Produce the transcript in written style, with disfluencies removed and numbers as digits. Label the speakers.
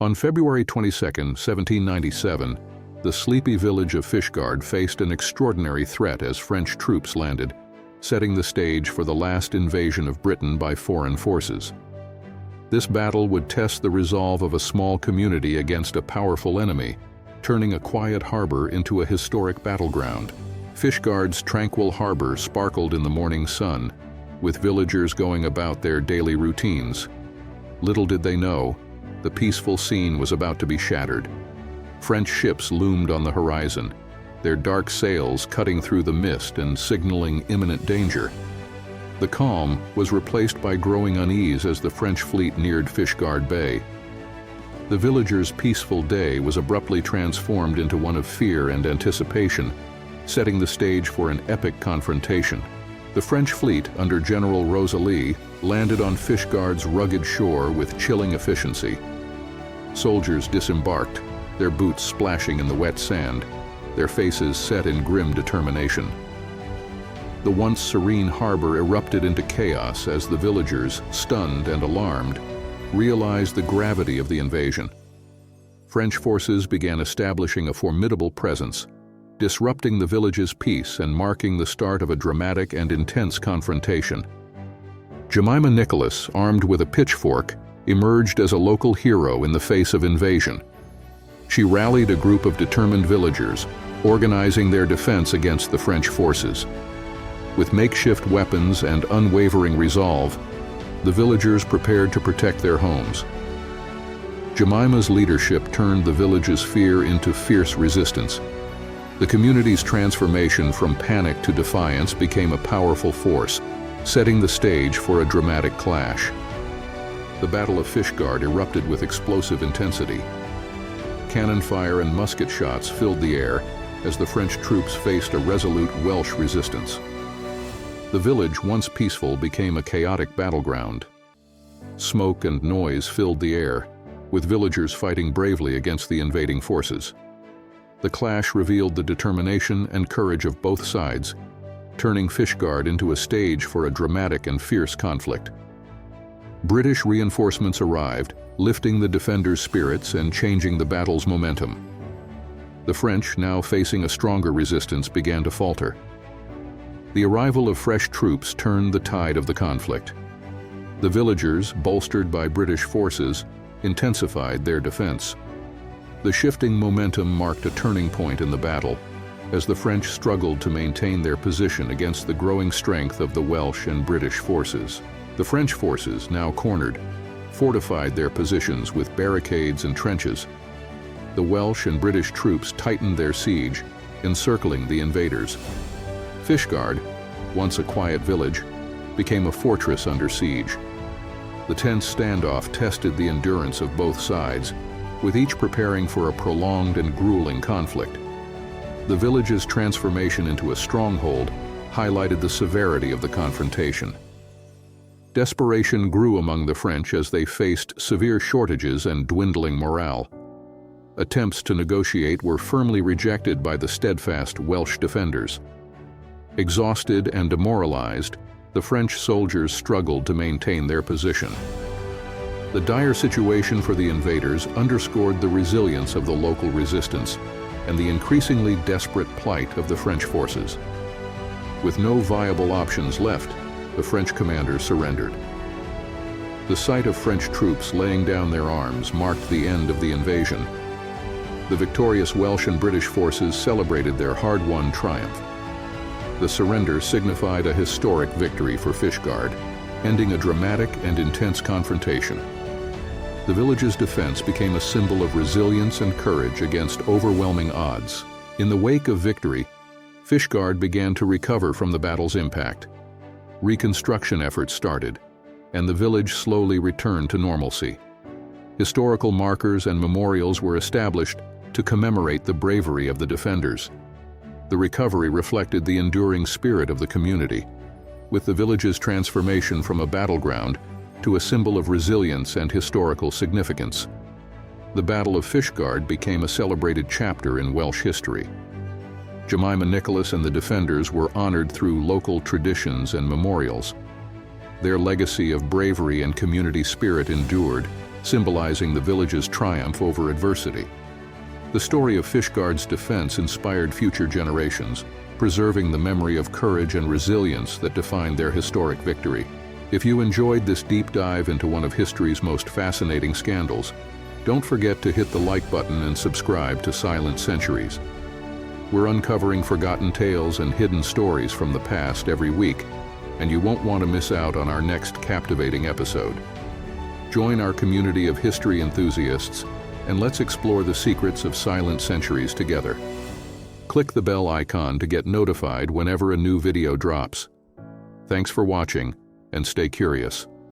Speaker 1: On February 22, 1797, the sleepy village of Fishguard faced an extraordinary threat as French troops landed, setting the stage for the last invasion of Britain by foreign forces. This battle would test the resolve of a small community against a powerful enemy, turning a quiet harbor into a historic battleground. Fishguard's tranquil harbor sparkled in the morning sun, with villagers going about their daily routines. Little did they know, the peaceful scene was about to be shattered. French ships loomed on the horizon, their dark sails cutting through the mist and signaling imminent danger. The calm was replaced by growing unease as the French fleet neared Fishguard Bay. The villagers' peaceful day was abruptly transformed into one of fear and anticipation, setting the stage for an epic confrontation. The French fleet, under General Rosalie, landed on Fishguard's rugged shore with chilling efficiency. Soldiers disembarked, their boots splashing in the wet sand, their faces set in grim determination. The once serene harbor erupted into chaos as the villagers, stunned and alarmed, realized the gravity of the invasion. French forces began establishing a formidable presence, disrupting the village's peace and marking the start of a dramatic and intense confrontation. Jemima Nicholas, armed with a pitchfork, emerged as a local hero in the face of invasion. She rallied a group of determined villagers, organizing their defense against the French forces. With makeshift weapons and unwavering resolve, the villagers prepared to protect their homes. Jemima's leadership turned the village's fear into fierce resistance. The community's transformation from panic to defiance became a powerful force, setting the stage for a dramatic clash. The Battle of Fishguard erupted with explosive intensity. Cannon fire and musket shots filled the air as the French troops faced a resolute Welsh resistance. The village, once peaceful, became a chaotic battleground. Smoke and noise filled the air, with villagers fighting bravely against the invading forces. The clash revealed the determination and courage of both sides, turning Fishguard into a stage for a dramatic and fierce conflict. British reinforcements arrived, lifting the defenders' spirits and changing the battle's momentum. The French, now facing a stronger resistance, began to falter. The arrival of fresh troops turned the tide of the conflict. The villagers, bolstered by British forces, intensified their defense. The shifting momentum marked a turning point in the battle, as the French struggled to maintain their position against the growing strength of the Welsh and British forces. The French forces, now cornered, fortified their positions with barricades and trenches. The Welsh and British troops tightened their siege, encircling the invaders. Fishguard, once a quiet village, became a fortress under siege. The tense standoff tested the endurance of both sides, with each preparing for a prolonged and grueling conflict. The village's transformation into a stronghold highlighted the severity of the confrontation. Desperation grew among the French as they faced severe shortages and dwindling morale. Attempts to negotiate were firmly rejected by the steadfast Welsh defenders. Exhausted and demoralized, the French soldiers struggled to maintain their position. The dire situation for the invaders underscored the resilience of the local resistance and the increasingly desperate plight of the French forces. With no viable options left, the French commander surrendered. The sight of French troops laying down their arms marked the end of the invasion. The victorious Welsh and British forces celebrated their hard-won triumph. The surrender signified a historic victory for Fishguard, ending a dramatic and intense confrontation. The village's defense became a symbol of resilience and courage against overwhelming odds. In the wake of victory, Fishguard began to recover from the battle's impact. Reconstruction efforts started, and the village slowly returned to normalcy. Historical markers and memorials were established to commemorate the bravery of the defenders. The recovery reflected the enduring spirit of the community, with the village's transformation from a battleground to a symbol of resilience and historical significance. The Battle of Fishguard became a celebrated chapter in Welsh history. Jemima Nicholas and the defenders were honored through local traditions and memorials. Their legacy of bravery and community spirit endured, symbolizing the village's triumph over adversity. The story of Fishguard's defense inspired future generations, preserving the memory of courage and resilience that defined their historic victory. If you enjoyed this deep dive into one of history's most fascinating scandals, don't forget to hit the like button and subscribe to Silent Centuries. We're uncovering forgotten tales and hidden stories from the past every week, and you won't want to miss out on our next captivating episode. Join our community of history enthusiasts, and let's explore the secrets of Silent Centuries together. Click the bell icon to get notified whenever a new video drops. Thanks for watching, and stay curious.